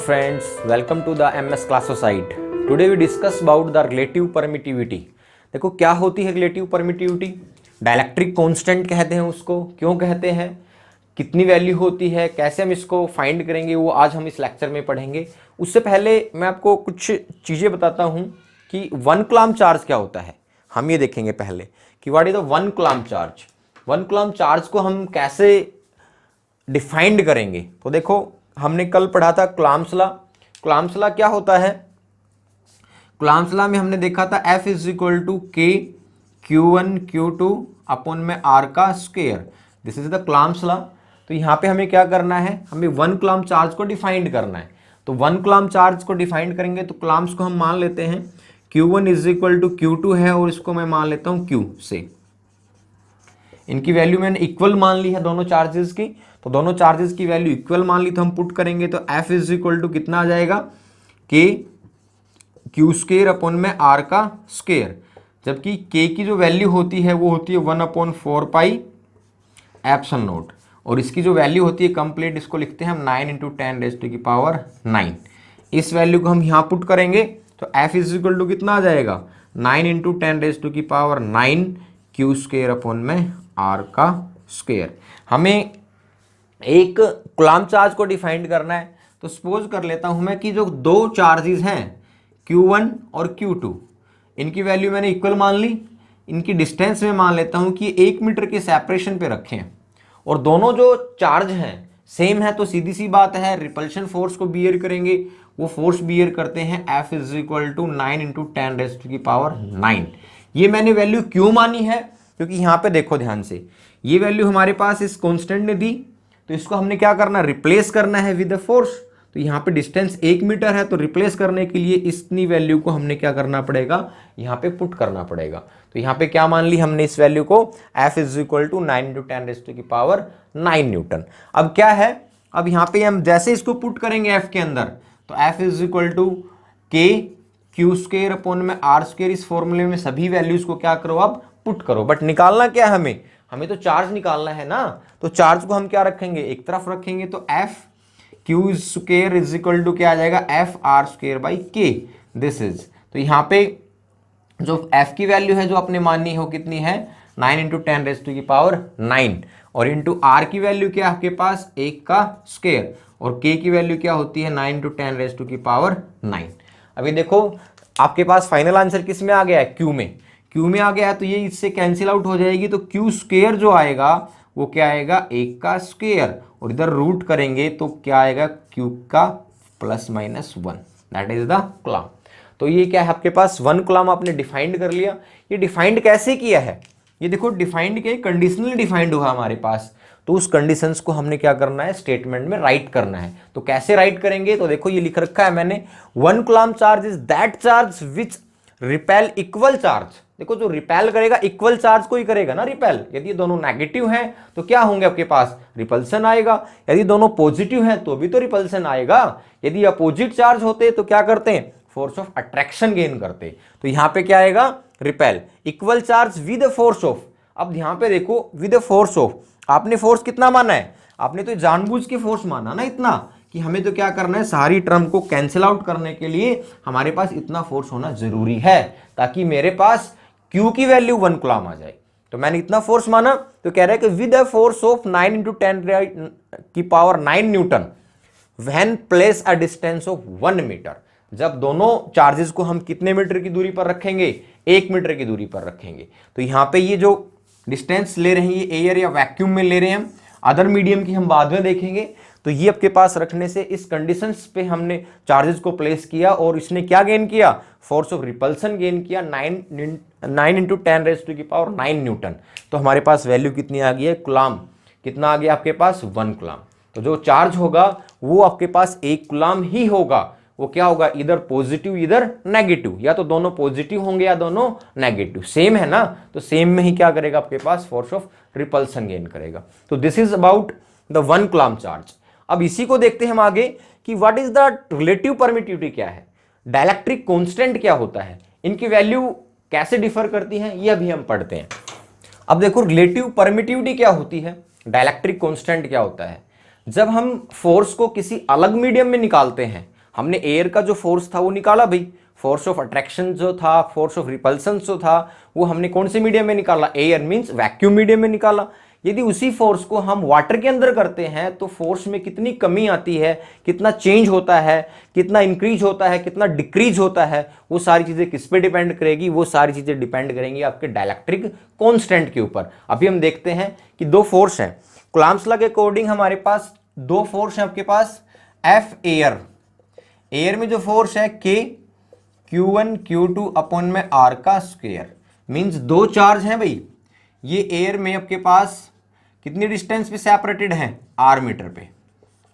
Friends, welcome to the MS Classosite. Today we discuss about the relative permittivity. देखो क्या होती है relative permittivity. Dielectric constant कहते हैं उसको, क्यों कहते हैं, कितनी वैल्यू होती है, कैसे हम इसको फाइंड करेंगे, वो आज हम इस लेक्चर में पढ़ेंगे। उससे पहले मैं आपको कुछ चीज़ें बताता हूँ कि वन कूलम चार्ज क्या होता है। हम ये देखेंगे पहले कि what is the one coulomb charge. One coulomb charge को हम कैसे डिफाइंड करेंगे। तो देखो हमने कल पढ़ा था कूलम्स लॉ। कूलम्स लॉ क्या होता है, कूलम्स लॉ में हमने देखा था F इज इक्वल टू के Q1 Q2 अपॉन में R का square. This is the Coulomb's law. तो यहाँ पे हमें क्या करना है, हमें वन कूलम चार्ज को डिफाइंड करना है। तो वन कूलम चार्ज को डिफाइंड करेंगे तो कूलम्स को हम मान लेते हैं Q1 is equal to Q2 है और इसको मैं मान लेता हूँ Q से। इनकी वैल्यू मैंने इक्वल मान ली है दोनों चार्जेस की, तो दोनों चार्जेस की वैल्यू इक्वल मान ली, तो हम पुट करेंगे तो F इज इक्वल टू कितना आ जाएगा, के क्यू स्क्वेयर अपॉन में R का स्क्वेयर। जबकि K की जो वैल्यू होती है वो होती है 1/4 पाई एप्सिलॉन नॉट, और इसकी जो वैल्यू होती है कंप्लीट, इसको लिखते हैं हम 9 इंटू 10⁻⁹। इस वैल्यू को हम यहाँ पुट करेंगे तो F इज इक्वल टू कितना आ जाएगा, 9 इंटू 10⁻⁹ क्यू स्क्वेयर अपॉन में R का स्क्वेयर। हमें एक कूलम चार्ज को डिफाइंड करना है। तो सपोज कर लेता हूं मैं कि जो दो चार्जेस हैं Q1 और Q2, इनकी वैल्यू मैंने इक्वल मान ली, इनकी डिस्टेंस में मान लेता हूं कि 1 मीटर के सेपरेशन पे रखे हैं, और दोनों जो चार्ज हैं सेम है, तो सीधी सी बात है रिपल्शन फोर्स को बियर करेंगे। वो फोर्स बियर करते हैं F is equal to 9 into 10⁻⁹। ये मैंने वैल्यू क्यों मानी है, क्योंकि यहाँ पे देखो ध्यान से, ये वैल्यू हमारे पास इस कांस्टेंट ने दी, तो इसको हमने क्या करना, रिप्लेस करना है विद द फोर्स। तो यहाँ पे डिस्टेंस 1 मीटर है, तो रिप्लेस करने के लिए इतनी वैल्यू को हमने क्या करना पड़ेगा, यहाँ पे पुट करना पड़ेगा। तो यहाँ पे क्या मान ली हमने इस वैल्यू को, F is equal to 9 into 10⁻⁹ newton. अब क्या है, अब यहाँ पे हम जैसे इसको पुट करेंगे F के अंदर, तो F इज इक्वल टू के क्यू स्क्वेयर अपॉन में R स्क्वेयर। इस फॉर्मूले में सभी वैल्यूज को क्या करो, अब पुट करो। बट निकालना क्या है हमें तो चार्ज निकालना है ना। तो चार्ज को हम क्या रखेंगे, एक तरफ रखेंगे, तो F Q square is equal to क्या आ जाएगा, F R square by k. This is, तो यहाँ पे जो F की वैल्यू है जो आपने माननी हो कितनी है, 9 इंटू 10⁻⁹, और इंटू R की वैल्यू क्या आपके पास, 1 का स्क्वेयर, और K की वैल्यू क्या होती है, 9 इंटू 10⁻⁹। अभी देखो आपके पास फाइनल आंसर किस में आ गया है, क्यू में आ गया है, तो ये इससे कैंसिल आउट हो जाएगी। तो क्यू स्क्वेयर जो आएगा वो क्या आएगा, 1 का स्क्वेयर, और इधर रूट करेंगे तो क्या आएगा, क्यू का ±1। That is the coulomb. तो ये क्या है आपके पास, वन कूलम आपने डिफाइंड कर लिया। ये डिफाइंड कैसे किया है, ये देखो डिफाइंड किया, कंडीशनली डिफाइंड हुआ हमारे पास। तो उस कंडीशंस को हमने क्या करना है, स्टेटमेंट में राइट करना है। तो कैसे राइट करेंगे, तो देखो ये लिख रखा है मैंने, one coulomb charge is that charge which repel equal charge. देखो जो रिपेल करेगा इक्वल चार्ज को ही करेगा ना रिपेल। यदि दोनों नेगेटिव हैं तो क्या होंगे आपके पास, रिपल्सन आएगा। यदि दोनों पॉजिटिव हैं तो भी तो रिपल्सन आएगा। यदि अपोजिट चार्ज होते तो क्या करते हैं, फोर्स ऑफ अट्रैक्शन गेन करते। तो यहां पे क्या आएगा, repel equal charge with force of. अब यहां पे देखो विद फोर्स ऑफ, आपने फोर्स कितना माना है, आपने तो जानबूझ के फोर्स माना ना इतना, कि हमें तो क्या करना है, सारी टर्म को कैंसिल आउट करने के लिए हमारे पास इतना फोर्स होना जरूरी है, ताकि मेरे पास Q की वैल्यू 1 कूलम आ जाए। तो मैंने इतना फोर्स माना, तो कह रहा है कि with a force of 9 into 10⁹ newton when place a distance of 1 meter. जब दोनों चार्जेस को हम कितने मीटर की दूरी पर रखेंगे, 1 मीटर की दूरी पर रखेंगे। तो यहाँ पे ये जो डिस्टेंस ले रहे हैं ये एयर या वैक्यूम में ले रहे हैं हम, अदर मीडियम की हम बाद में देखेंगे। तो ये आपके पास रखने से इस कंडीशंस पे हमने चार्जेस को प्लेस किया, और इसने क्या गेन किया, फोर्स ऑफ रिपल्सन गेन किया 9 इंटू 10⁹ न्यूटन। तो हमारे पास वैल्यू कितनी आ गई है, कूलम कितना आ गया आपके पास, 1 कूलम। तो जो चार्ज होगा वो आपके पास 1 कूलम ही होगा। वो क्या होगा, इधर पॉजिटिव इधर नेगेटिव, या तो दोनों पॉजिटिव होंगे या दोनों नेगेटिव। सेम है ना, तो सेम में ही क्या करेगा आपके पास, फोर्स ऑफ रिपल्सन गेन करेगा। तो this is about the one coulomb charge. अब इसी को देखते हैं हम आगे कि what is the relative permittivity क्या है, डायलैक्ट्रिक कांस्टेंट क्या होता है, इनकी वैल्यू कैसे डिफर करती है, ये अभी हम पढ़ते हैं। अब देखो रिलेटिव परमिटिविटी क्या होती है, डायलैक्ट्रिक कांस्टेंट क्या होता है। जब हम फोर्स को किसी अलग मीडियम में निकालते हैं हमने एयर का जो फोर्स था वो निकाला भाई, फोर्स ऑफ अट्रैक्शन जो था, फोर्स ऑफ रिपल्सन जो था, वो हमने कौन से मीडियम में निकाला, एयर मींस वैक्यूम मीडियम में निकाला। यदि उसी फोर्स को हम वाटर के अंदर करते हैं तो फोर्स में कितनी कमी आती है, कितना चेंज होता है, कितना इंक्रीज होता है, कितना डिक्रीज होता है, वो सारी चीजें किस पे डिपेंड करेगी, वो सारी चीजें डिपेंड करेंगी आपके डाइलेक्ट्रिक कांस्टेंट के ऊपर। अभी हम देखते हैं कि दो फोर्स हैं, कूलम्ब्स लॉ के अकॉर्डिंग हमारे पास दो फोर्स हैं आपके पास, एफ एयर, एयर में जो फोर्स है के Q1 Q2 अपॉन में R का स्क्वायर, मींस दो चार्ज हैं भाई, ये एयर में आपके पास कितनी डिस्टेंस पे सेपरेटेड हैं, R मीटर पे,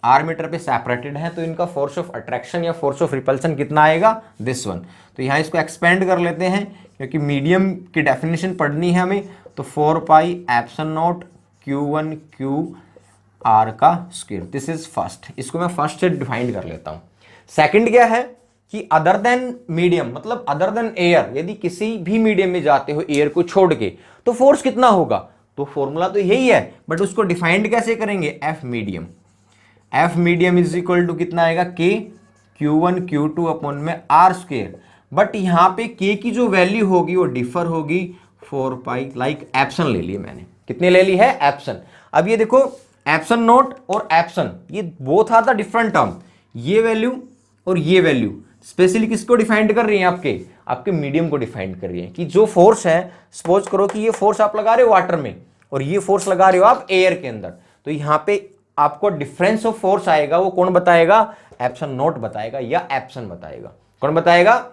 R मीटर पे सेपरेटेड हैं, तो इनका फोर्स ऑफ अट्रैक्शन या फोर्स ऑफ रिपल्सन कितना आएगा, दिस वन। तो यहाँ इसको एक्सपेंड कर लेते हैं क्योंकि मीडियम की डेफिनेशन पढ़नी है हमें, तो 4 पाई epsilon naught Q1 Q R का स्क्वायर, दिस इज फर्स्ट, इसको मैं फर्स्ट से डिफाइंड कर लेता हूँ। सेकंड क्या है कि अदर देन मीडियम, मतलब अदर देन एयर, यदि किसी भी मीडियम में जाते हो एयर को छोड़ के, तो फोर्स कितना होगा, तो फॉर्मूला तो यही है, बट उसको डिफाइंड कैसे करेंगे, F medium, F medium is equal to कितना आएगा, के Q1 Q2 अपॉन में R स्क्वायर, बट यहाँ पे के की जो वैल्यू होगी वो डिफर होगी 4 पाई, लाइक एप्सन ले लिया मैंने, कितने ले ली है, एप्सन। अब ये देखो एप्सन नोट और एप्सन, ये both are the different term, ये वैल्यू और ये वैल्यू स्पेशली किसको डिफाइंड कर रही हैं, आपके मीडियम को डिफाइंड कर रही है, कि जो फोर्स है, सपोज करो कि ये फोर्स आप लगा रहे हो वाटर में और ये फोर्स लगा रहे हो आप एयर के अंदर, तो यहाँ पे आपको डिफरेंस ऑफ फोर्स आएगा, वो कौन बताएगा, एप्सन नोट बताएगा या एप्सन बताएगा, कौन बताएगा,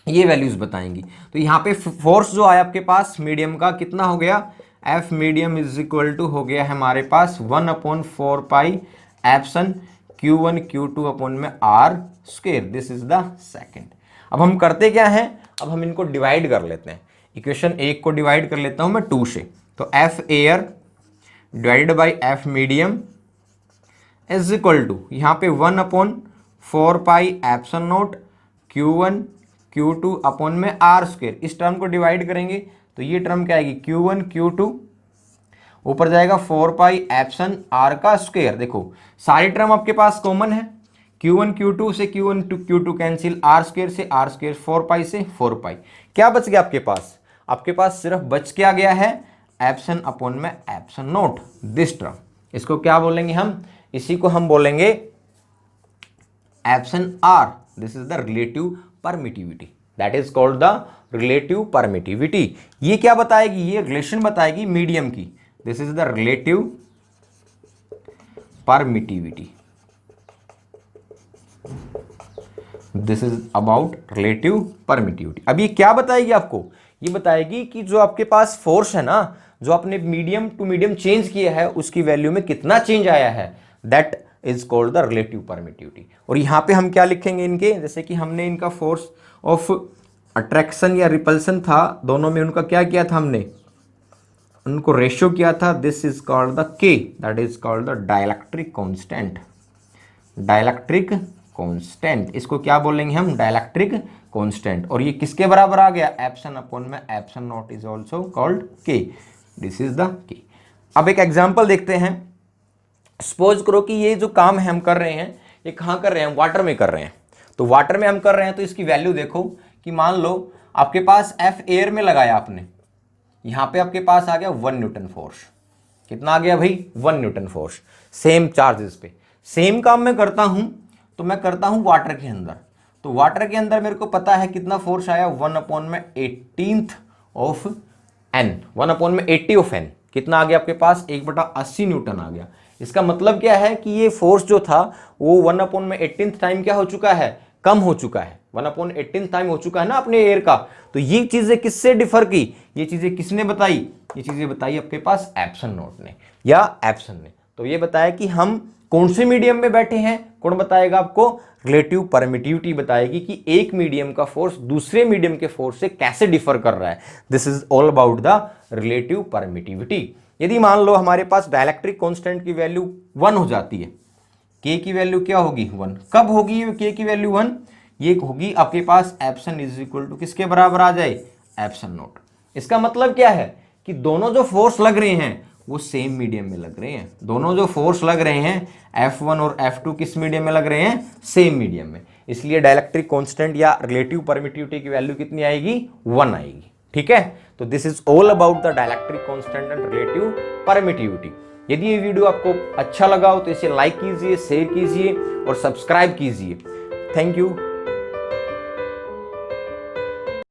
ये वैल्यूज बताएंगी। तो यहाँ पे फोर्स जो आया आपके पास मीडियम का कितना हो गया, F medium is equal to हो गया है हमारे पास 1/4 pi epsilon Q1 Q2 upon में R square, this is the second. अब हम करते क्या हैं, अब हम इनको डिवाइड कर लेते हैं, इक्वेशन एक को डिवाइड कर लेता हूं मैं 2 से, तो F air divided by F medium is equal to यहाँ पे 1/4 pi epsilon naught Q1 Q2 upon में R स्क्वायर, इस टर्म को डिवाइड करेंगे तो ये टर्म क्या आएगी, Q1 Q2 ऊपर जाएगा 4 पाई एप्सिलॉन R का स्क्वायर। देखो सारी टर्म आपके पास कॉमन है, Q1 Q2 से Q1 Q2 cancel, R square से R स्क्वायर, 4 पाई से 4 पाई, क्या बच गया आपके पास, आपके पास सिर्फ बच क्या गया है, एप्सिलॉन अपॉन में एप्सिलॉन नॉट, दिस टर्म, इसको क्या बोलेंगे हम, इसी को हम बोलेंगे epsilon R, this is the relative permittivity, that is called the relative permittivity. ये क्या बताएगी, ये रिलेशन बताएगी मीडियम की, this is the relative permittivity, this is about relative permittivity. अब ये क्या बताएगी आपको, ये बताएगी कि जो आपके पास फोर्स है ना, जो आपने मीडियम टू मीडियम चेंज किया है, उसकी वैल्यू में कितना चेंज आया है, that is called the relative permittivity. और यहां पे हम क्या लिखेंगे इनके, जैसे कि हमने इनका फोर्स ऑफ अट्रैक्शन या रिपल्सन था, दोनों में उनका क्या किया था, हमने उनको रेशियो किया था, दिस इज कॉल्ड द के, that is called the dielectric constant, dielectric constant, इसको क्या बोलेंगे हम, डाइलेक्ट्रिक कांस्टेंट। और ये किसके बराबर आ गया, एप्सिलॉन अपॉन में epsilon not is also called के, दिस इज द के। अब एक एग्जांपल देखते हैं, सपोज करो कि ये जो काम है हम कर रहे हैं, ये कहाँ कर रहे हैं, वाटर में कर रहे हैं, तो वाटर में हम कर रहे हैं, तो इसकी वैल्यू देखो कि मान लो आपके पास एफ एयर में लगाया आपने, यहाँ पे आपके पास आ गया 1 न्यूटन फोर्स, कितना आ गया भाई, 1 न्यूटन फोर्स, सेम चार्जेस पे, सेम काम मैं करता हूं, तो मैं करता हूं वाटर के अंदर, तो वाटर के अंदर मेरे को पता है कितना फोर्स आया, 1/18 ऑफ एन, 1/80 ऑफ एन, कितना आ गया आपके पास, 1/80 न्यूटन आ गया। इसका मतलब क्या है कि ये फोर्स जो था वो 1/18 टाइम क्या हो चुका है, कम हो चुका है, 1/18 टाइम हो चुका है ना अपने एयर का। तो ये चीजें किससे डिफर की, ये चीजें किसने बताई, ये चीजें बताई आपके पास एप्सिलॉन नॉट ने या एप्सिलॉन ने। तो ये बताया कि हम कौन से मीडियम में बैठे हैं, कौन बताएगा आपको, रिलेटिव परमिटिविटी बताएगी कि एक मीडियम का फोर्स दूसरे मीडियम के फोर्स से कैसे डिफर कर रहा है, this is all about the relative permittivity. यदि मान लो हमारे पास डाइलेक्ट्रिक कांस्टेंट की वैल्यू 1 हो जाती है, के की वैल्यू क्या होगी, 1, कब होगी ये के की वैल्यू 1, ये होगी आपके पास एप्सिलॉन इज इक्वल टू किसके बराबर आ जाए, एप्सिलॉन नॉट। इसका मतलब क्या है कि दोनों जो फोर्स लग रहे हैं वो सेम मीडियम में लग रहे हैं, दोनों जो फोर्स लग रहे हैं F1 और F2 किस मीडियम में लग रहे हैं, सेम मीडियम में। इसलिए डाइलेक्ट्रिक कांस्टेंट या रिलेटिव परमिटिविटी की वैल्यू कितनी आएगी, 1 आएगी। ठीक है, तो this is all about the dielectric constant and relative permittivity. यदि ये वीडियो आपको अच्छा लगा हो तो इसे लाइक कीजिए, शेयर कीजिए और सब्सक्राइब कीजिए। Thank you.